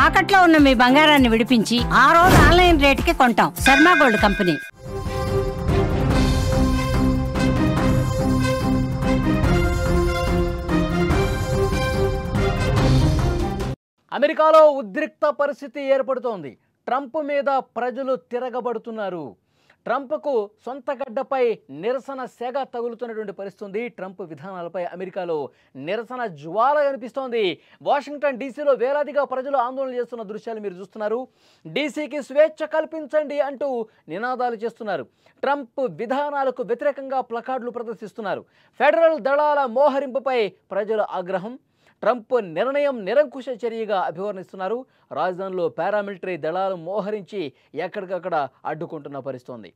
తాకట్లో ఉన్న మీ బంగారాన్ని విడిపించి ఆ రోజు ఆన్లైన్ రేటుకి కొంటాం. Sharma gold company. అమెరికాలో ఉద్రిక్త పరిస్థితి ఏర్పడుతోంది. ట్రంప్ మీద ప్రజలు తిరగబడుతున్నారు. ట్రంప్కు సొంత గడ్డపై నిరసన సెగ తగులుతున్నటువంటి పరిస్థితి. ట్రంప్ విధానాలపై అమెరికాలో నిరసన జ్వాల కనిపిస్తోంది. వాషింగ్టన్ డీసీలో వేలాదిగా ప్రజలు ఆందోళన చేస్తున్న దృశ్యాలు మీరు చూస్తున్నారు. డీసీకి స్వేచ్ఛ కల్పించండి అంటూ నినాదాలు చేస్తున్నారు. ట్రంప్ విధానాలకు వ్యతిరేకంగా ప్లకార్డులు ప్రదర్శిస్తున్నారు. ఫెడరల్ దళాల మోహరింపుపై ప్రజల ఆగ్రహం. ట్రంప్ నిర్ణయం నిరంకుశ చర్యగా అభివర్ణిస్తున్నారు. రాజధానిలో పారామిలిటరీ దళాలు మోహరించి ఎక్కడికక్కడ అడ్డుకుంటున్న పరిస్థితి.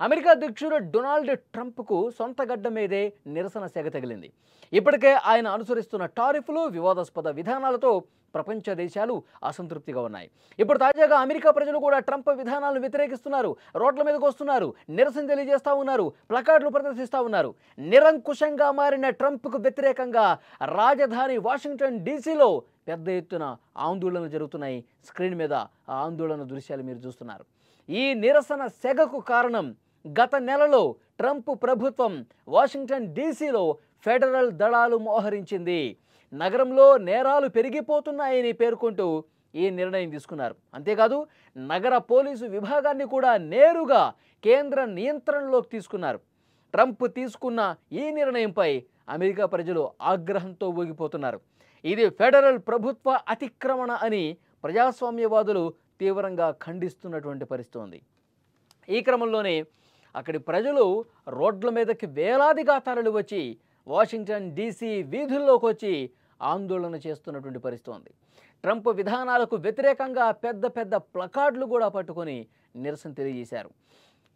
అమెరికా అధ్యక్షుడు డొనాల్డ్ ట్రంప్కు సొంత గడ్డ మీదే నిరసన సెగ తగిలింది. ఇప్పటికే ఆయన అనుసరిస్తున్న టారిఫ్లు, వివాదాస్పద విధానాలతో ప్రపంచ దేశాలు అసంతృప్తిగా ఉన్నాయి. ఇప్పుడు తాజాగా అమెరికా ప్రజలు కూడా ట్రంప్ విధానాలను వ్యతిరేకిస్తున్నారు. రోడ్ల మీదకు వస్తున్నారు, నిరసన తెలియజేస్తూ ఉన్నారు, ప్లకార్డులు ప్రదర్శిస్తూ ఉన్నారు. నిరంకుశంగా మారిన ట్రంప్కు వ్యతిరేకంగా రాజధాని వాషింగ్టన్ డీసీలో పెద్ద ఎత్తున ఆందోళనలు జరుగుతున్నాయి. స్క్రీన్ మీద ఆ ఆందోళన దృశ్యాలు మీరు చూస్తున్నారు. ఈ నిరసన సెగకు కారణం గత నెలలో ట్రంప్ ప్రభుత్వం వాషింగ్టన్ డీసీలో ఫెడరల్ దళాలు మోహరించింది. నగరంలో నేరాలు పెరిగిపోతున్నాయని పేర్కొంటూ ఈ నిర్ణయం తీసుకున్నారు. అంతేకాదు నగర పోలీసు విభాగాన్ని కూడా నేరుగా కేంద్ర నియంత్రణలోకి తీసుకున్నారు. ట్రంప్ తీసుకున్న ఈ నిర్ణయంపై అమెరికా ప్రజలు ఆగ్రహంతో ఊగిపోతున్నారు. ఇది ఫెడరల్ ప్రభుత్వ అతిక్రమణ అని ప్రజాస్వామ్యవాదులు తీవ్రంగా ఖండిస్తున్నటువంటి పరిస్థితి ఉంది. ఈ క్రమంలోనే అక్కడి ప్రజలు రోడ్ల మీదకి వేలాదిగా తరలి వచ్చి వాషింగ్టన్ డీసీ వీధుల్లోకి వచ్చి ఆందోళన చేస్తున్నటువంటి పరిస్థితి ఉంది. ట్రంప్ విధానాలకు వ్యతిరేకంగా పెద్ద పెద్ద ప్లకార్డులు కూడా పట్టుకొని నిరసన తెలియజేశారు.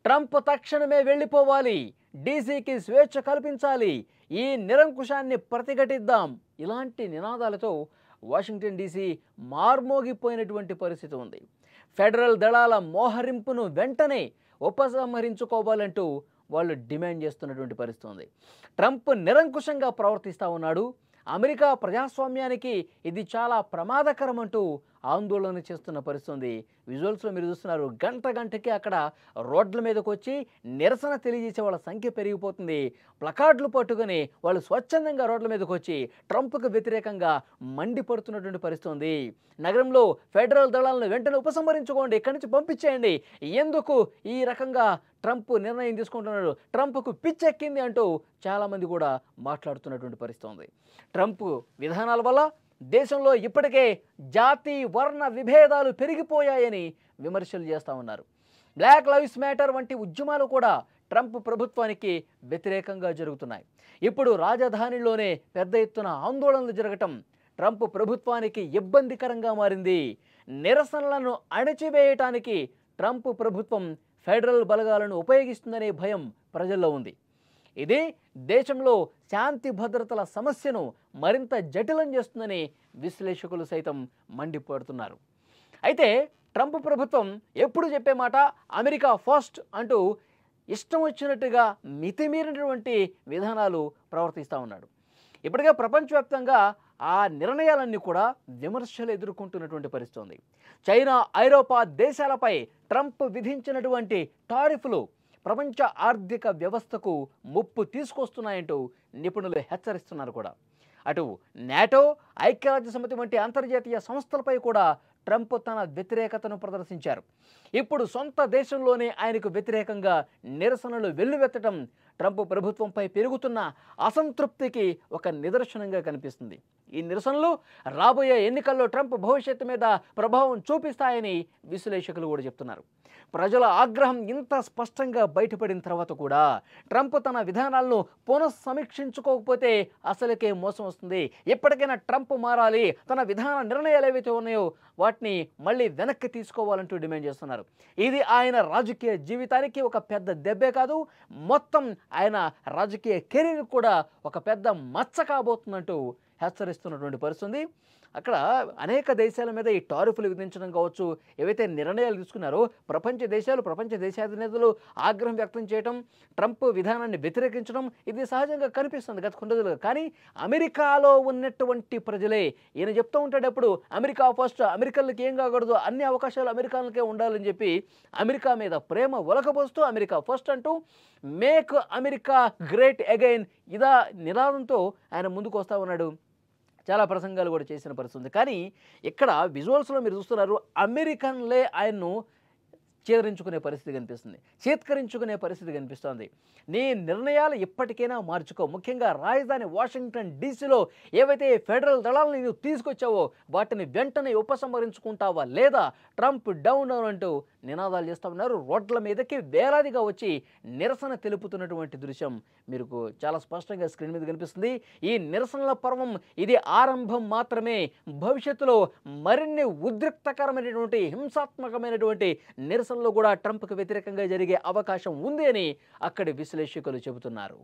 ట్రంప్ తక్షణమే వెళ్ళిపోవాలి, డీసీకి స్వేచ్ఛ కల్పించాలి, ఈ నిరంకుశాన్ని ప్రతిఘటిద్దాం, ఇలాంటి నినాదాలతో వాషింగ్టన్ డీసీ మార్మోగిపోయినటువంటి పరిస్థితి ఉంది. ఫెడరల్ దళాల మోహరింపును వెంటనే ఉపసంహరించుకోవాలంటూ వాళ్ళు డిమాండ్ చేస్తున్నటువంటి పరిస్థితి ఉంది. ట్రంప్ నిరంకుశంగా ప్రవర్తిస్తూ ఉన్నాడు. అమెరికా ప్రజాస్వామ్యానికి ఇది చాలా ప్రమాదకరం అంటూ ఆందోళన చేస్తున్న పరిస్థితి. విజువల్స్లో మీరు చూస్తున్నారు. గంటకి అక్కడ రోడ్ల మీదకి వచ్చి నిరసన తెలియజేసే వాళ్ళ సంఖ్య పెరిగిపోతుంది. ప్లకార్డులు పట్టుకొని వాళ్ళు స్వచ్ఛందంగా రోడ్ల మీదకి వచ్చి ట్రంప్కు వ్యతిరేకంగా మండిపడుతున్నటువంటి పరిస్థితి. నగరంలో ఫెడరల్ దళాలను వెంటనే ఉపసంహరించుకోండి, ఇక్కడి నుంచి పంపించేయండి, ఎందుకు ఈ రకంగా ట్రంప్ నిర్ణయం తీసుకుంటున్నాడు, ట్రంప్కు పిచ్చెక్కింది అంటూ చాలామంది కూడా మాట్లాడుతున్నటువంటి పరిస్థితి. ట్రంప్ విధానాల వల్ల దేశంలో ఇప్పటికే జాతి వర్ణ విభేదాలు పెరిగిపోయాయని విమర్శలు చేస్తూ ఉన్నారు. బ్లాక్ లైవ్స్ మ్యాటర్ వంటి ఉద్యమాలు కూడా ట్రంప్ ప్రభుత్వానికి వ్యతిరేకంగా జరుగుతున్నాయి. ఇప్పుడు రాజధానిలోనే పెద్ద ఎత్తున ఆందోళనలు జరగటం ట్రంప్ ప్రభుత్వానికి ఇబ్బందికరంగా మారింది. నిరసనలను అణచివేయటానికి ట్రంప్ ప్రభుత్వం ఫెడరల్ బలగాలను ఉపయోగిస్తుందనే భయం ప్రజల్లో ఉంది. ఇది దేశంలో శాంతి భద్రతల సమస్యను మరింత జటిలం చేస్తుందని విశ్లేషకులు సైతం మండిపడుతున్నారు. అయితే ట్రంప్ ప్రభుత్వం ఎప్పుడు చెప్పే మాట అమెరికా ఫస్ట్ అంటూ ఇష్టం వచ్చినట్టుగా మితిమీరినటువంటి విధానాలు ప్రవర్తిస్తూ ఉన్నాడు. ఇప్పటికే ప్రపంచవ్యాప్తంగా ఆ నిర్ణయాలన్నీ కూడా విమర్శలు ఎదుర్కొంటున్నటువంటి పరిస్థితి ఉంది. చైనా, ఐరోపా దేశాలపై ట్రంప్ విధించినటువంటి టారిఫ్లు ప్రపంచ ఆర్థిక వ్యవస్థకు ముప్పు తీసుకొస్తున్నాయంటూ నిపుణులు హెచ్చరిస్తున్నారు కూడా. అటు నాటో, ఐక్యరాజ్యసమితి వంటి అంతర్జాతీయ సంస్థలపై కూడా ట్రంప్ తన వ్యతిరేకతను ప్రదర్శించారు. ఇప్పుడు సొంత దేశంలోనే ఆయనకు వ్యతిరేకంగా నిరసనలు వెల్లువెత్తడం ట్రంప్ ప్రభుత్వంపై పెరుగుతున్న అసంతృప్తికి ఒక నిదర్శనంగా కనిపిస్తుంది. ఈ నిరసనలు రాబోయే ఎన్నికల్లో ట్రంప్ భవిష్యత్తు మీద ప్రభావం చూపిస్తాయని విశ్లేషకులు కూడా చెప్తున్నారు. ప్రజల ఆగ్రహం ఇంత స్పష్టంగా బయటపడిన తర్వాత కూడా ట్రంప్ తన విధానాలను పునఃసమీక్షించుకోకపోతే అసలుకే మోసం వస్తుంది. ఎప్పటికైనా ట్రంప్ మారాలి, తన విధాన నిర్ణయాలు ఏవైతే ఉన్నాయో వాటిని మళ్ళీ వెనక్కి తీసుకోవాలంటూ డిమాండ్ చేస్తున్నారు. ఇది ఆయన రాజకీయ జీవితానికి ఒక పెద్ద దెబ్బే కాదు, మొత్తం ఆయన రాజకీయ కెరీర్ కూడా ఒక పెద్ద మచ్చ కాబోతుందంటూ హెచ్చరిస్తున్నటువంటి పరిస్థితి. అక్కడ అనేక దేశాల మీద ఈ టారిఫ్లు విధించడం కావచ్చు, ఏవైతే నిర్ణయాలు తీసుకున్నారో ప్రపంచ దేశాధినేతలు ఆగ్రహం వ్యక్తం చేయడం, ట్రంప్ విధానాన్ని వ్యతిరేకించడం ఇది సహజంగా కనిపిస్తుంది గత కొన్ని రోజులుగా. కానీ అమెరికాలో ఉన్నటువంటి ప్రజలే ఈయన చెప్తూ ఉంటాడప్పుడు అమెరికా ఫస్ట్, అమెరికన్లకి ఏం కాకూడదు, అన్ని అవకాశాలు అమెరికన్లకే ఉండాలని చెప్పి అమెరికా మీద ప్రేమ ఒలకబోస్తూ అమెరికా ఫస్ట్ అంటూ మేక్ అమెరికా గ్రేట్ అగైన్ ఇదా నినాదంతో ఆయన ముందుకు వస్తూ ఉన్నాడు. చాలా ప్రసంగాలు కూడా చేసిన పరిస్థితి ఉంది. కానీ ఇక్కడ విజువల్స్లో మీరు చూస్తున్నారు, అమెరికన్లే ఆయన్ను చేదరించుకునే పరిస్థితి కనిపిస్తుంది, చేత్కరించుకునే పరిస్థితి కనిపిస్తోంది. నీ నిర్ణయాలు ఎప్పటికైనా మార్చుకో, ముఖ్యంగా రాజధాని వాషింగ్టన్ డీసీలో ఏవైతే ఫెడరల్ దళాలను నువ్వు తీసుకొచ్చావో వాటిని వెంటనే ఉపసంహరించుకుంటావా లేదా ట్రంప్ డౌన్ అంటూ నినాదాలు చేస్తూ ఉన్నారు. రోడ్ల మీదకి వేలాదిగా వచ్చి నిరసన తెలుపుతున్నటువంటి దృశ్యం మీకు చాలా స్పష్టంగా స్క్రీన్ మీద కనిపిస్తుంది. ఈ నిరసనల పర్వం ఇది ఆరంభం మాత్రమే. భవిష్యత్తులో మరిన్ని ఉద్రిక్తకరమైనటువంటి హింసాత్మకమైనటువంటి నిరసనలు కూడా ట్రంప్కు వ్యతిరేకంగా జరిగే అవకాశం ఉంది అని అక్కడి విశ్లేషకులు చెబుతున్నారు.